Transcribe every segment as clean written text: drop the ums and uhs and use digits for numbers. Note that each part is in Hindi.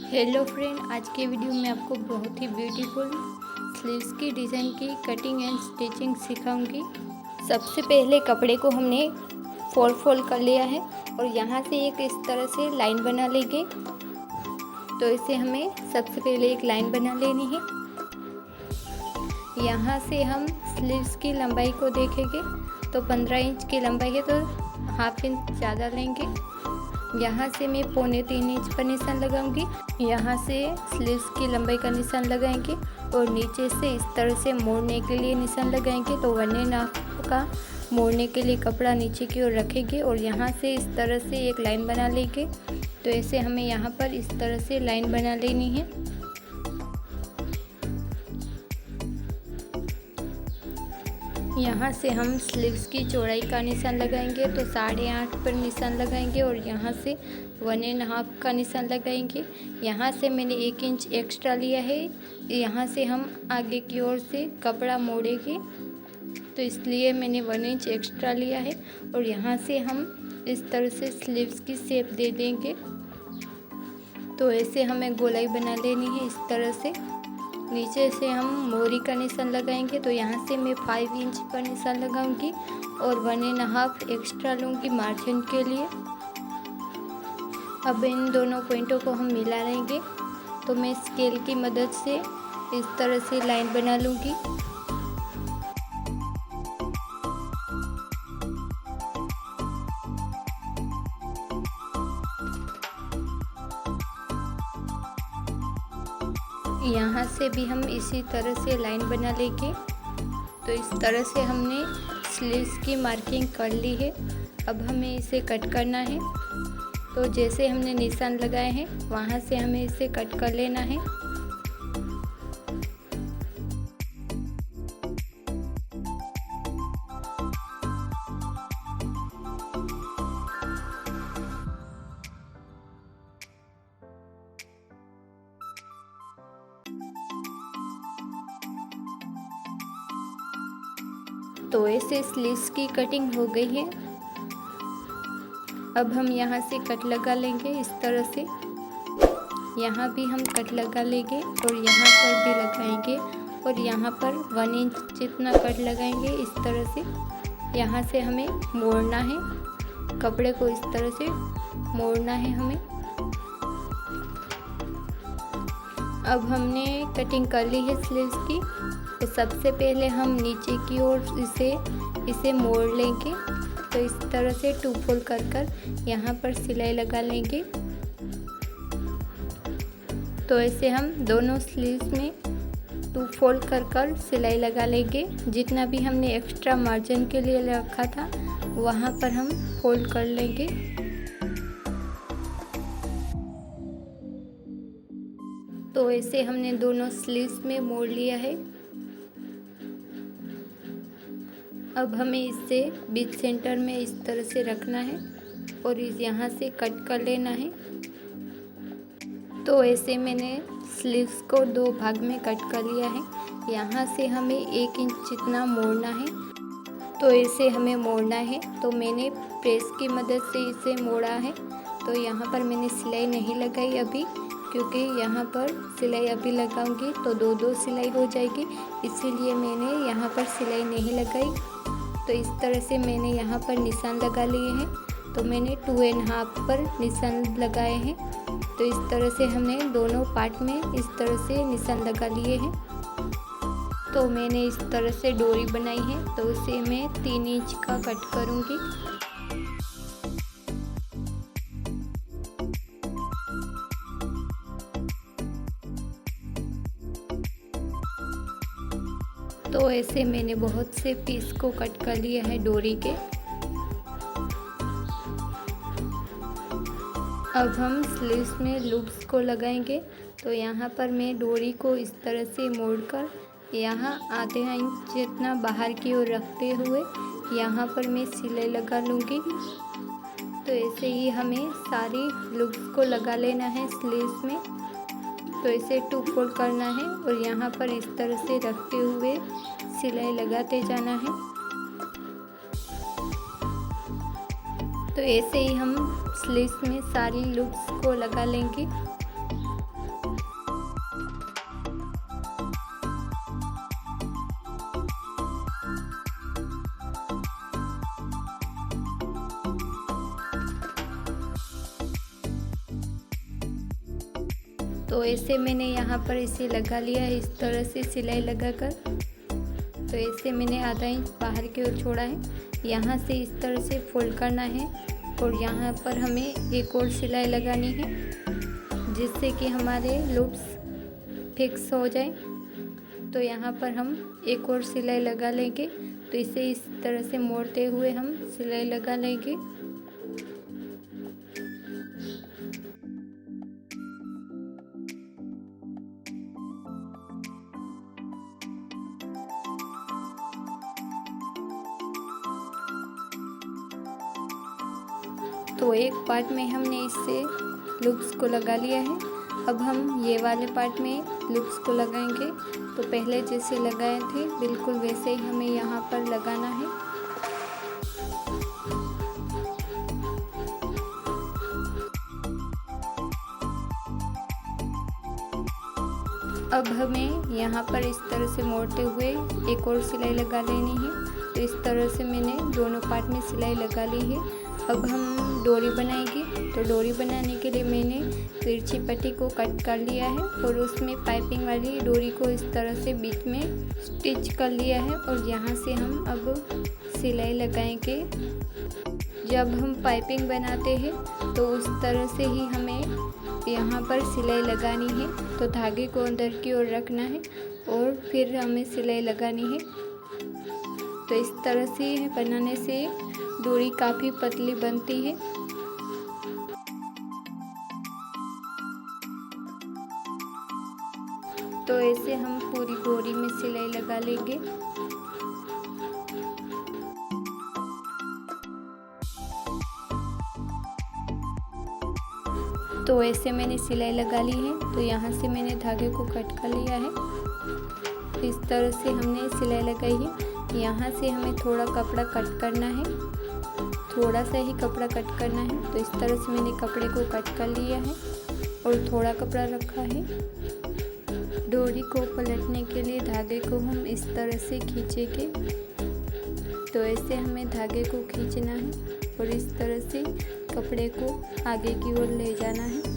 हेलो फ्रेंड, आज के वीडियो में आपको बहुत ही ब्यूटीफुल स्लीव्स की डिज़ाइन की कटिंग एंड स्टिचिंग सिखाऊंगी। सबसे पहले कपड़े को हमने फोल्ड कर लिया है और यहाँ से एक इस तरह से लाइन बना लेंगे। तो इसे हमें सबसे पहले एक लाइन बना लेनी है। यहाँ से हम स्लीव्स की लंबाई को देखेंगे तो 15 इंच की लंबाई है, तो हाफ इंच ज़्यादा लेंगे। यहाँ से मैं 2.25 इंच पर निशान लगाऊंगी। यहाँ से स्लीव्स की लंबाई का निशान लगाएंगे और नीचे से इस तरह से मोड़ने के लिए निशान लगाएंगे। तो 1.5 का मोड़ने के लिए कपड़ा नीचे की ओर रखेंगे और यहाँ से इस तरह से एक लाइन बना लेंगे। तो ऐसे हमें यहाँ पर इस तरह से लाइन बना लेनी है। यहाँ से हम स्लीव्स की चौड़ाई का निशान लगाएंगे, तो 8.5 पर निशान लगाएंगे और यहाँ से 1.5 का निशान लगाएंगे। यहाँ से मैंने 1 इंच एक्स्ट्रा लिया है। यहाँ से हम आगे की ओर से कपड़ा मोड़ेंगे, तो इसलिए मैंने 1 इंच एक्स्ट्रा लिया है और यहाँ से हम इस तरह से स्लीव्स की शेप दे देंगे। तो ऐसे हमें गोलाई बना लेनी है इस तरह से। नीचे से हम मोरी का निशान लगाएंगे, तो यहाँ से मैं 5 इंच पर निशान लगाऊंगी और 1.5 एक्स्ट्रा लूँगी मार्जिन के लिए। अब इन दोनों पॉइंटों को हम मिला लेंगे। तो मैं स्केल की मदद से इस तरह से लाइन बना लूँगी। यहाँ से भी हम इसी तरह से लाइन बना लेंगे। तो इस तरह से हमने स्लीव्स की मार्किंग कर ली है। अब हमें इसे कट करना है। तो जैसे हमने निशान लगाए हैं वहाँ से हमें इसे कट कर लेना है। तो ऐसे स्लीव्स की कटिंग हो गई है। अब हम यहाँ से कट लगा लेंगे इस तरह से। यहाँ भी हम कट लगा लेंगे और यहाँ पर भी लगाएंगे और यहाँ पर 1 इंच जितना कट लगाएंगे इस तरह से। यहाँ से हमें मोड़ना है, कपड़े को इस तरह से मोड़ना है हमें। अब हमने कटिंग कर ली है स्लीव्स की। तो सबसे पहले हम नीचे की ओर इसे मोड़ लेंगे। तो इस तरह से 2 फोल्ड कर यहाँ पर सिलाई लगा लेंगे। तो ऐसे हम दोनों स्लीव्स में 2 फोल्ड कर सिलाई लगा लेंगे। जितना भी हमने एक्स्ट्रा मार्जिन के लिए रखा था वहाँ पर हम फोल्ड कर लेंगे। तो ऐसे हमने दोनों स्लीव्स में मोड़ लिया है। अब हमें इसे बीच सेंटर में इस तरह से रखना है और यहाँ से कट कर लेना है। तो ऐसे मैंने स्लीव्स को 2 भाग में कट कर लिया है। यहाँ से हमें 1 इंच जितना मोड़ना है। तो ऐसे हमें मोड़ना है। तो मैंने प्रेस की मदद से इसे मोड़ा है। तो यहाँ पर मैंने सिलाई नहीं लगाई अभी, क्योंकि यहाँ पर सिलाई अभी लगाऊंगी तो 2 सिलाई हो जाएगी, इसीलिए मैंने यहाँ पर सिलाई नहीं लगाई। तो इस तरह से मैंने यहाँ पर निशान लगा लिए हैं। तो मैंने 2.5 पर निशान लगाए हैं। तो इस तरह से हमने दोनों पार्ट में इस तरह से निशान लगा लिए हैं। तो मैंने इस तरह से डोरी बनाई है, तो उसे मैं 3 इंच का कट करूँगी। तो ऐसे मैंने बहुत से पीस को कट कर लिया है डोरी के। अब हम स्लीव्स में लूप्स को लगाएंगे। तो यहाँ पर मैं डोरी को इस तरह से मोड़कर यहाँ आधा इंच जितना बाहर की ओर रखते हुए यहाँ पर मैं सिलाई लगा लूँगी। तो ऐसे ही हमें सारी लूप्स को लगा लेना है स्लीव्स में। तो इसे 2 फोल्ड करना है और यहाँ पर इस तरह से रखते हुए सिलाई लगाते जाना है। तो ऐसे ही हम स्लीव्स में सारी लूप्स को लगा लेंगे। तो ऐसे मैंने यहाँ पर इसे लगा लिया है, इस तरह से सिलाई लगाकर। तो ऐसे मैंने आधा इंच बाहर की ओर छोड़ा है। यहाँ से इस तरह से फोल्ड करना है और यहाँ पर हमें एक और सिलाई लगानी है, जिससे कि हमारे लूप्स फिक्स हो जाए। तो यहाँ पर हम एक और सिलाई लगा लेंगे। तो इसे इस तरह से मोड़ते हुए हम सिलाई लगा लेंगे। तो एक पार्ट में हमने इससे लूप्स को लगा लिया है। अब हम ये वाले पार्ट में लूप्स को लगाएंगे। तो पहले जैसे लगाए थे बिल्कुल वैसे ही हमें यहाँ पर लगाना है। अब हमें यहाँ पर इस तरह से मोड़ते हुए एक और सिलाई लगा लेनी है। तो इस तरह से मैंने दोनों पार्ट में सिलाई लगा ली है। अब हम डोरी बनाएंगे। तो डोरी बनाने के लिए मैंने तिरछी पट्टी को कट कर लिया है और उसमें पाइपिंग वाली डोरी को इस तरह से बीच में स्टिच कर लिया है और यहाँ से हम अब सिलाई लगाएंगे। जब हम पाइपिंग बनाते हैं तो उस तरह से ही हमें यहाँ पर सिलाई लगानी है। तो धागे को अंदर की ओर रखना है और फिर हमें सिलाई लगानी है। तो इस तरह से बनाने से डोरी काफ़ी पतली बनती है। तो ऐसे हम पूरी डोरी में सिलाई लगा लेंगे। तो ऐसे मैंने सिलाई लगा ली है। तो यहाँ से मैंने धागे को कट कर लिया है। इस तरह से हमने सिलाई लगाई है। यहाँ से हमें थोड़ा कपड़ा कट करना है, थोड़ा सा ही कपड़ा कट करना है। तो इस तरह से मैंने कपड़े को कट कर लिया है और थोड़ा कपड़ा रखा है। डोरी को पलटने के लिए धागे को हम इस तरह से खींचेंगे। तो ऐसे हमें धागे को खींचना है और इस तरह से कपड़े को आगे की ओर ले जाना है।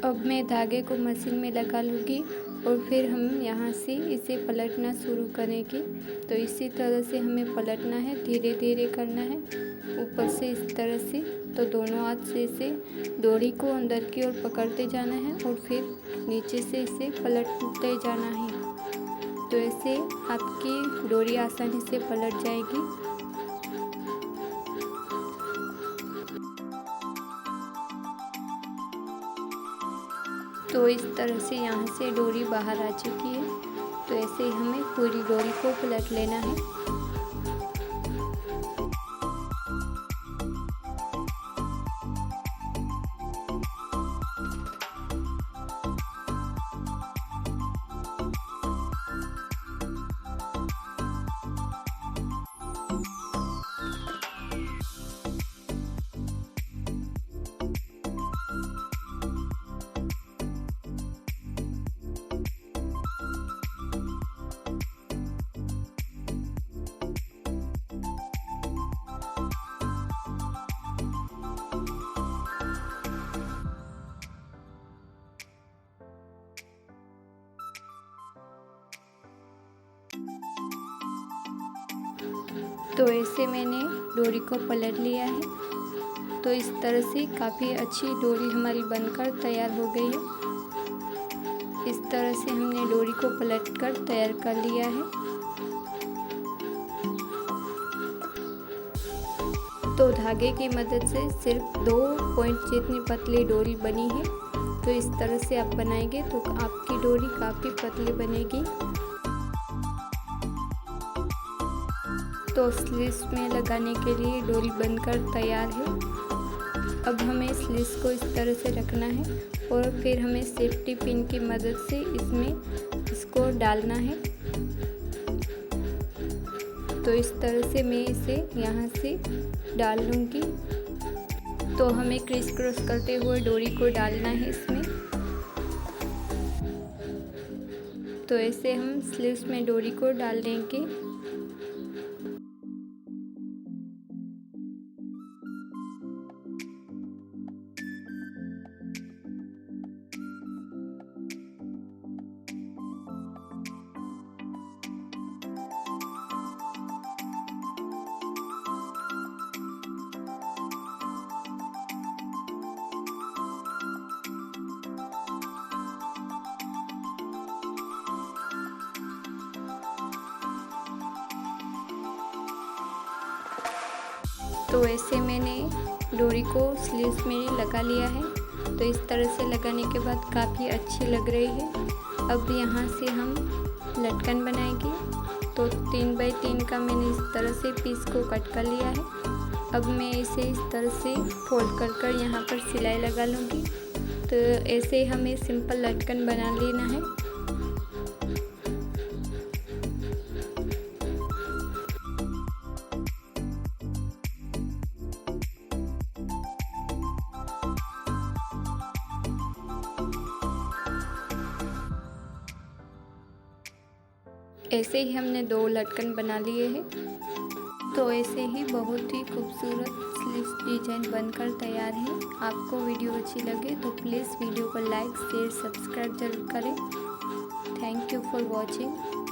अब मैं धागे को मशीन में लगा लूँगी और फिर हम यहाँ से इसे पलटना शुरू करेंगे। तो इसी तरह से हमें पलटना है, धीरे धीरे करना है, ऊपर से इस तरह से। तो दोनों हाथ से इसे डोरी को अंदर की ओर पकड़ते जाना है और फिर नीचे से इसे पलटते जाना है। तो ऐसे आपकी डोरी आसानी से पलट जाएगी। तो इस तरह से यहाँ से डोरी बाहर आ चुकी है। तो ऐसे ही हमें पूरी डोरी को पलट लेना है। तो ऐसे मैंने डोरी को पलट लिया है। तो इस तरह से काफ़ी अच्छी डोरी हमारी बनकर तैयार हो गई है। इस तरह से हमने डोरी को पलटकर तैयार कर लिया है। तो धागे की मदद से सिर्फ 2 पॉइंट जितनी पतली डोरी बनी है। तो इस तरह से आप बनाएंगे तो आपकी डोरी काफ़ी पतली बनेगी। तो स्लीव्स में लगाने के लिए डोरी बनकर तैयार है। अब हमें स्लीव्स को इस तरह से रखना है और फिर हमें सेफ्टी पिन की मदद से इसको डालना है। तो इस तरह से मैं इसे यहाँ से डाल लूँगी। तो हमें क्रिस क्रॉस करते हुए डोरी को डालना है इसमें। तो ऐसे हम स्लीव्स में डोरी को डाल देंगे। तो ऐसे मैंने डोरी को स्लीव्स में लगा लिया है। तो इस तरह से लगाने के बाद काफ़ी अच्छी लग रही है। अब यहाँ से हम लटकन बनाएंगे। तो 3 बाई 3 का मैंने इस तरह से पीस को कट कर लिया है। अब मैं इसे इस तरह से फोल्ड कर यहाँ पर सिलाई लगा लूँगी। तो ऐसे हमें सिंपल लटकन बना लेना है। ऐसे ही हमने 2 लटकन बना लिए हैं। तो ऐसे ही बहुत ही खूबसूरत स्लीव्स डिजाइन बनकर तैयार है। आपको वीडियो अच्छी लगे तो प्लीज़ वीडियो को लाइक शेयर सब्सक्राइब जरूर करें। Thank you for watching.